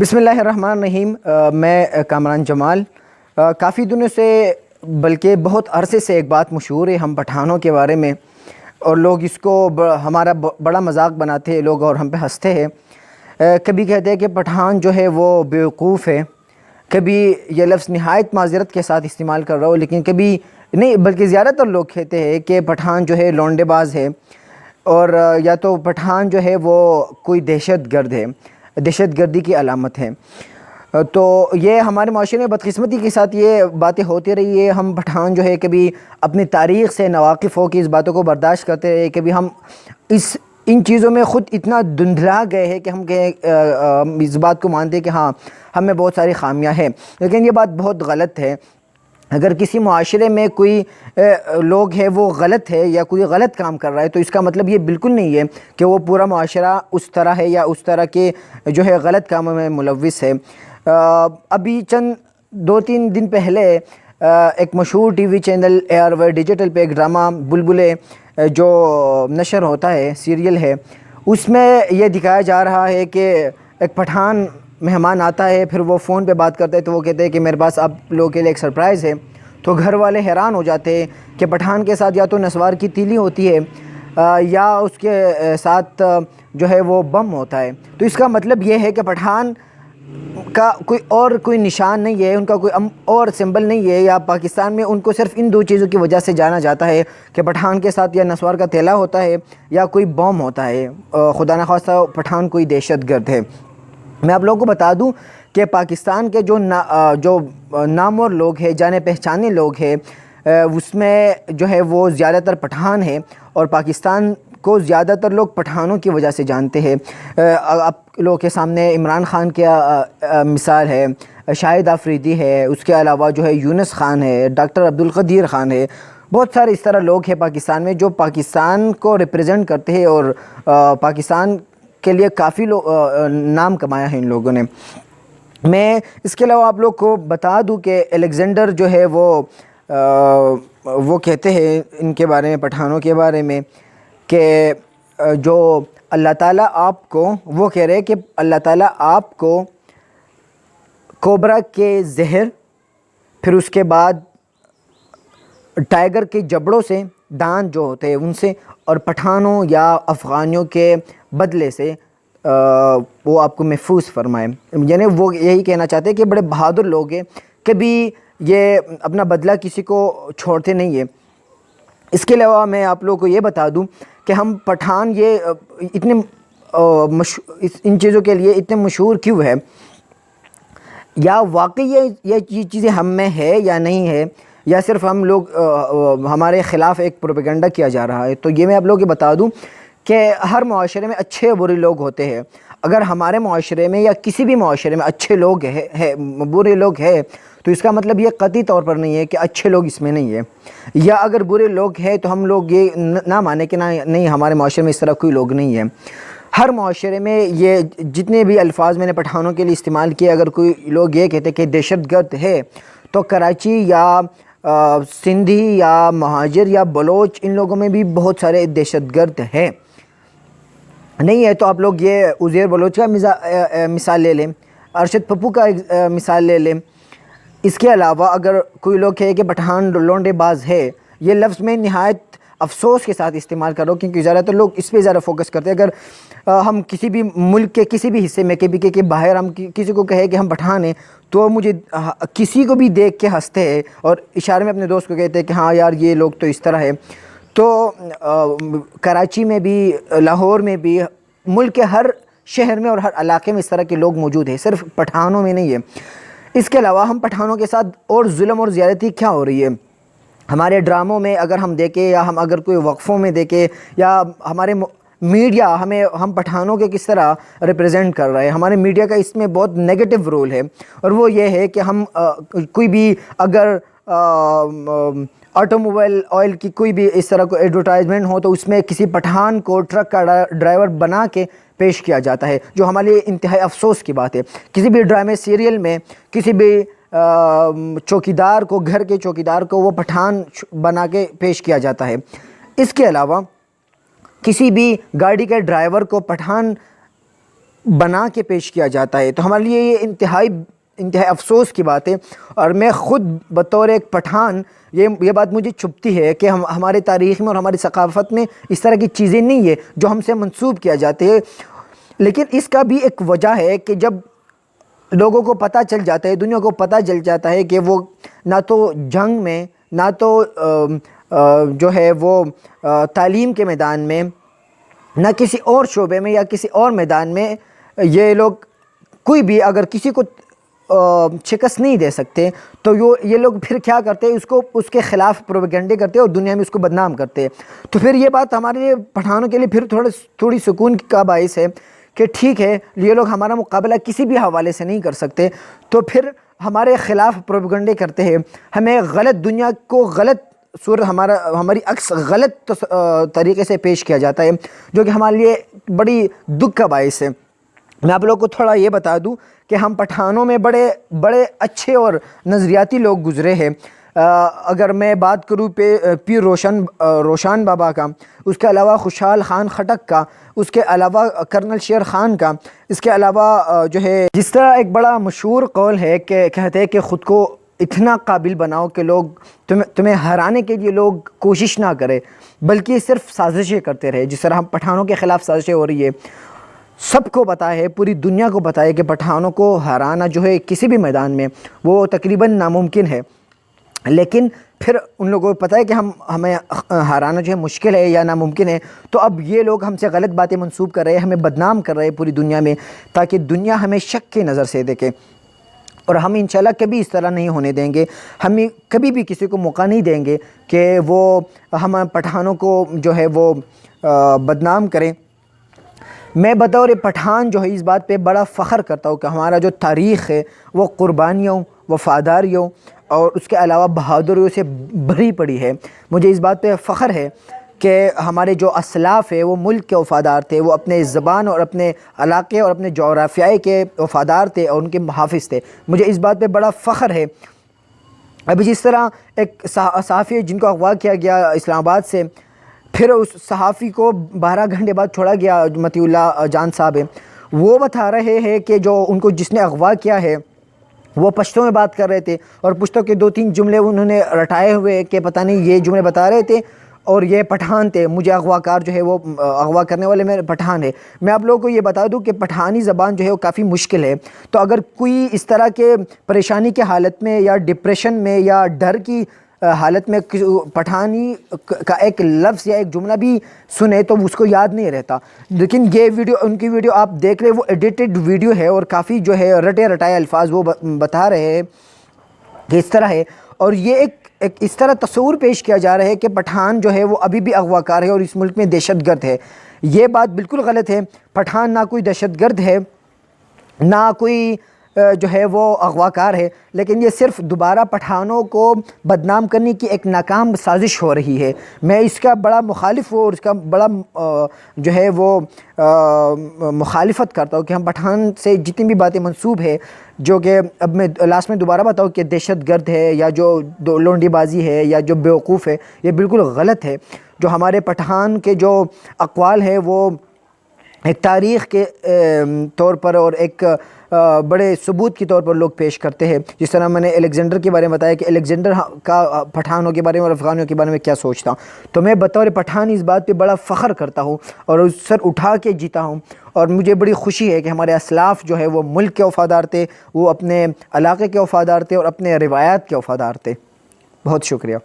بسم اللہ الرحمن الرحیم۔ میں کامران جمال کافی دنوں سے بلکہ بہت عرصے سے ایک بات مشہور ہے ہم پٹھانوں کے بارے میں، اور لوگ اس کو ہمارا بڑا مذاق بناتے ہیں لوگ اور ہم پہ ہنستے ہیں۔ کبھی کہتے ہیں کہ پٹھان جو ہے وہ بیوقوف ہے، کبھی یہ لفظ نہایت معذرت کے ساتھ استعمال کر رہا ہو، لیکن کبھی نہیں بلکہ زیادہ تر لوگ کہتے ہیں کہ پٹھان جو ہے لونڈے باز ہے، اور یا تو پٹھان جو ہے وہ کوئی دہشت گرد ہے، دہشت گردی کی علامت ہے۔ تو یہ ہمارے معاشرے میں بدقسمتی کے ساتھ یہ باتیں ہوتی رہی ہے۔ ہم پٹھان جو ہے کبھی اپنی تاریخ سے ناواقف ہو کے اس باتوں کو برداشت کرتے رہے، کبھی ہم ان چیزوں میں خود اتنا دھندلا گئے ہیں کہ ہم اس بات کو مانتے ہیں کہ ہاں ہمیں بہت ساری خامیاں ہیں، لیکن یہ بات بہت غلط ہے۔ اگر کسی معاشرے میں کوئی لوگ ہے وہ غلط ہے یا کوئی غلط کام کر رہا ہے تو اس کا مطلب یہ بالکل نہیں ہے کہ وہ پورا معاشرہ اس طرح ہے یا اس طرح کے جو ہے غلط کاموں میں ملوث ہے۔ ابھی چند 2-3 دن پہلے ایک مشہور T V channel ARY digital پہ ایک ڈرامہ بلبلے جو نشر ہوتا ہے، سیریل ہے، اس میں یہ دکھایا جا رہا ہے کہ ایک پٹھان مہمان آتا ہے، پھر وہ فون پہ بات کرتا ہے تو وہ کہتے ہیں کہ میرے پاس آپ لوگوں کے لیے ایک سرپرائز ہے۔ تو گھر والے حیران ہو جاتے ہیں کہ پٹھان کے ساتھ یا تو نسوار کی تیلی ہوتی ہے یا اس کے ساتھ جو ہے وہ بم ہوتا ہے۔ تو اس کا مطلب یہ ہے کہ پٹھان کا کوئی نشان نہیں ہے، ان کا کوئی اور سمبل نہیں ہے، یا پاکستان میں ان کو صرف ان 2 چیزوں کی وجہ سے جانا جاتا ہے کہ پٹھان کے ساتھ یا نسوار کا تیلا ہوتا ہے یا کوئی بم ہوتا ہے۔ خدا نخواستہ پٹھان کوئی دہشت گرد ہے۔ میں آپ لوگوں کو بتا دوں کہ پاکستان کے جو نامور لوگ ہیں، جانے پہچانے لوگ ہیں، اس میں جو ہے وہ زیادہ تر پٹھان ہیں، اور پاکستان کو زیادہ تر لوگ پٹھانوں کی وجہ سے جانتے ہیں۔ آپ لوگوں کے سامنے عمران خان کا مثال ہے، شاہد آفریدی ہے، اس کے علاوہ جو ہے یونس خان ہے، ڈاکٹر عبدالقدیر خان ہے، بہت سارے اس طرح لوگ ہیں پاکستان میں جو پاکستان کو ریپریزنٹ کرتے ہیں، اور پاکستان کے لیے کافی نام کمایا ہے ان لوگوں نے۔ میں اس کے علاوہ آپ لوگ کو بتا دوں کہ الیگزینڈر جو ہے وہ کہتے ہیں ان کے بارے میں، پٹھانوں کے بارے میں، کہ جو اللہ تعالیٰ آپ کو، وہ کہہ رہے کہ اللہ تعالیٰ آپ کو کوبرا کے زہر، پھر اس کے بعد ٹائیگر کے جبڑوں سے، دانت جو ہوتے ہیں ان سے، اور پٹھانوں یا افغانیوں کے بدلے سے وہ آپ کو محفوظ فرمائے۔ یعنی وہ یہی کہنا چاہتے ہیں کہ بڑے بہادر لوگ ہیں، کبھی یہ اپنا بدلہ کسی کو چھوڑتے نہیں ہیں۔ اس کے علاوہ میں آپ لوگوں کو یہ بتا دوں کہ ہم پٹھان یہ اتنے ان چیزوں کے لیے اتنے مشہور کیوں ہے، یا واقعی یہ چیزیں ہم میں ہے یا نہیں ہے، یا صرف ہم لوگ ہمارے خلاف ایک پروپیگنڈا کیا جا رہا ہے۔ تو یہ میں آپ لوگوں کو بتا دوں کہ ہر معاشرے میں اچھے اور برے لوگ ہوتے ہیں۔ اگر ہمارے معاشرے میں یا کسی بھی معاشرے میں اچھے لوگ ہیں، برے لوگ ہیں، تو اس کا مطلب یہ قطعی طور پر نہیں ہے کہ اچھے لوگ اس میں نہیں ہیں، یا اگر برے لوگ ہیں تو ہم لوگ یہ نہ مانیں کہ نہیں ہمارے معاشرے میں اس طرح کوئی لوگ نہیں ہیں۔ ہر معاشرے میں یہ جتنے بھی الفاظ میں نے پٹھانوں کے لیے استعمال کیے، اگر کوئی لوگ یہ کہتے کہ دہشت گرد ہے، تو کراچی یا سندھی یا مہاجر یا بلوچ، ان لوگوں میں بھی بہت سارے دہشت گرد ہیں۔ نہیں ہے تو آپ لوگ یہ عزیر بلوچ کا مثال لے لیں، ارشد پپو کا مثال لے لیں۔ اس کے علاوہ اگر کوئی لوگ کہے کہ پٹھان لونڈے باز ہے، یہ لفظ میں نہایت افسوس کے ساتھ استعمال کر رہا ہوں، کیونکہ زیادہ تر لوگ اس پہ زیادہ فوکس کرتے ہیں۔ اگر ہم کسی بھی ملک کے کسی بھی حصے میں کے باہر ہم کسی کو کہے کہ ہم پٹھان ہیں، تو مجھے کسی کو بھی دیکھ کے ہنستے ہیں، اور اشارے میں اپنے دوست کو کہتے ہیں کہ ہاں یار یہ لوگ تو اس طرح ہے۔ تو کراچی میں بھی، لاہور میں بھی، ملک کے ہر شہر میں اور ہر علاقے میں اس طرح کے لوگ موجود ہیں، صرف پٹھانوں میں نہیں ہے۔ اس کے علاوہ ہم پٹھانوں کے ساتھ اور ظلم اور زیادتی کیا ہو رہی ہے؟ ہمارے ڈراموں میں اگر ہم دیکھیں، یا ہم اگر کوئی وقفوں میں دیکھیں، یا ہمارے میڈیا ہم پٹھانوں کے کس طرح ریپریزنٹ کر رہے ہیں، ہمارے میڈیا کا اس میں بہت نیگیٹو رول ہے، اور وہ یہ ہے کہ ہم کوئی بھی اگر آٹو موبائل آئل کی کوئی بھی اس طرح کوئی ایڈورٹائزمنٹ ہو تو اس میں کسی پٹھان کو ٹرک کا ڈرائیور بنا کے پیش کیا جاتا ہے، جو ہمارے لیے انتہائی افسوس کی بات ہے۔ کسی بھی ڈرامے سیریل میں کسی بھی چوکیدار کو، گھر کے چوکیدار کو وہ پٹھان بنا کے پیش کیا جاتا ہے۔ اس کے علاوہ کسی بھی گاڑی کے ڈرائیور کو پٹھان بنا کے پیش کیا جاتا ہے، تو ہمارے لیے یہ انتہائی افسوس کی بات ہے۔ اور میں خود بطور ایک پٹھان یہ بات مجھے چبھتی ہے کہ ہمارے تاریخ میں اور ہماری ثقافت میں اس طرح کی چیزیں نہیں ہے جو ہم سے منسوب کیا جاتے ہیں۔ لیکن اس کا بھی ایک وجہ ہے کہ جب لوگوں کو پتہ چل جاتا ہے، دنیا کو پتہ چل جاتا ہے کہ وہ نہ تو جنگ میں، نہ تو جو ہے وہ تعلیم کے میدان میں، نہ کسی اور شعبے میں یا کسی اور میدان میں یہ لوگ کوئی بھی اگر کسی کو شکست نہیں دے سکتے، تو یہ لوگ پھر کیا کرتے ہیں، اس کے خلاف پروپیگنڈے کرتے ہیں اور دنیا میں اس کو بدنام کرتے ہیں۔ تو پھر یہ بات ہمارے لیے پٹھانوں کے لیے پھر تھوڑی سکون کا باعث ہے کہ ٹھیک ہے، یہ لوگ ہمارا مقابلہ کسی بھی حوالے سے نہیں کر سکتے، تو پھر ہمارے خلاف پروپیگنڈے کرتے ہیں، ہمیں غلط، دنیا کو غلط صورت، ہماری عکس غلط طریقے سے پیش کیا جاتا ہے، جو کہ ہمارے لیے بڑی دکھ کا باعث ہے۔ میں آپ لوگوں کو تھوڑا یہ بتا دوں کہ ہم پٹھانوں میں بڑے اچھے اور نظریاتی لوگ گزرے ہیں۔ اگر میں بات کروں پیر روشن بابا کا، اس کے علاوہ خوشحال خان خٹک کا، اس کے علاوہ کرنل شیر خان کا، اس کے علاوہ جو ہے جس طرح ایک بڑا مشہور قول ہے کہ کہتے ہیں کہ خود کو اتنا قابل بناؤ کہ لوگ تمہیں ہرانے کے لیے لوگ کوشش نہ کرے بلکہ صرف سازشیں کرتے رہے۔ جس طرح ہم پٹھانوں کے خلاف سازشیں ہو رہی ہے، سب کو پتہ ہے، پوری دنیا کو پتہ ہے کہ پٹھانوں کو ہرانا جو ہے کسی بھی میدان میں وہ تقریباً ناممکن ہے، لیکن پھر ان لوگوں کو پتہ ہے کہ ہمیں ہرانا جو ہے مشکل ہے یا ناممکن ہے، تو اب یہ لوگ ہم سے غلط باتیں منسوب کر رہے ہیں، ہمیں بدنام کر رہے ہیں پوری دنیا میں، تاکہ دنیا ہمیں شک کی نظر سے دیکھے۔ اور ہم انشاءاللہ کبھی اس طرح نہیں ہونے دیں گے، ہم کبھی بھی کسی کو موقع نہیں دیں گے کہ وہ ہم پٹھانوں کو جو ہے وہ بدنام کریں۔ میں بطور پٹھان جو ہے اس بات پہ بڑا فخر کرتا ہوں کہ ہمارا جو تاریخ ہے وہ قربانیوں، وفاداریوں اور اس کے علاوہ بہادریوں سے بھری پڑی ہے۔ مجھے اس بات پہ فخر ہے کہ ہمارے جو اسلاف ہے وہ ملک کے وفادار تھے، وہ اپنے زبان اور اپنے علاقے اور اپنے جغرافیائی کے وفادار تھے اور ان کے محافظ تھے۔ مجھے اس بات پہ بڑا فخر ہے۔ ابھی جس طرح ایک صحافی جن کو اغوا کیا گیا اسلام آباد سے، پھر اس صحافی کو 12 گھنٹے بعد چھوڑا گیا، مطیع اللہ جان صاحب ہے، وہ بتا رہے ہیں کہ جو ان کو جس نے اغوا کیا ہے وہ پشتو میں بات کر رہے تھے، اور پشتو کے 2-3 جملے انہوں نے رٹائے ہوئے کہ پتہ نہیں یہ جملے بتا رہے تھے، اور یہ پٹھان تھے، مجھے اغوا کار جو ہے وہ اغوا کرنے والے میرے پٹھان ہے۔ میں آپ لوگوں کو یہ بتا دوں کہ پٹھانی زبان جو ہے وہ کافی مشکل ہے، تو اگر کوئی اس طرح کے پریشانی کے حالت میں یا ڈپریشن میں یا ڈر کی حالت میں پٹھانی کا ایک لفظ یا ایک جملہ بھی سنے تو اس کو یاد نہیں رہتا، لیکن یہ ویڈیو، ان کی ویڈیو آپ دیکھ رہے وہ ایڈیٹڈ ویڈیو ہے اور کافی جو ہے رٹائے الفاظ وہ بتا رہے ہیں کہ اس طرح ہے، اور یہ ایک اس طرح تصور پیش کیا جا رہا ہے کہ پٹھان جو ہے وہ ابھی بھی اغوا کار ہے اور اس ملک میں دہشت گرد ہے۔ یہ بات بالکل غلط ہے۔ پٹھان نہ کوئی دہشت گرد ہے، نہ کوئی جو ہے وہ اغوا کار ہے، لیکن یہ صرف دوبارہ پٹھانوں کو بدنام کرنے کی ایک ناکام سازش ہو رہی ہے۔ میں اس کا بڑا مخالف ہوں اور اس کا بڑا جو ہے وہ مخالفت کرتا ہوں کہ ہم پٹھان سے جتنی بھی باتیں منسوب ہے، جو کہ اب میں لاسٹ میں دوبارہ بتاؤں کہ دہشت گرد ہے یا جو لونڈی بازی ہے یا جو بیوقوف ہے، یہ بالکل غلط ہے۔ جو ہمارے پٹھان کے جو اقوال ہے وہ ایک تاریخ کے طور پر اور ایک بڑے ثبوت کے طور پر لوگ پیش کرتے ہیں۔ جس طرح میں نے الیگزینڈر کے بارے میں بتایا کہ الیگزینڈر کا پٹھانوں کے بارے میں اور افغانوں کے بارے میں کیا سوچتا ہوں، تو میں بطور پٹھان اس بات پہ بڑا فخر کرتا ہوں اور اس سر اٹھا کے جیتا ہوں، اور مجھے بڑی خوشی ہے کہ ہمارے اسلاف جو ہے وہ ملک کے وفادار تھے، وہ اپنے علاقے کے وفادار تھے اور اپنے روایات کے وفادار تھے۔ بہت شکریہ۔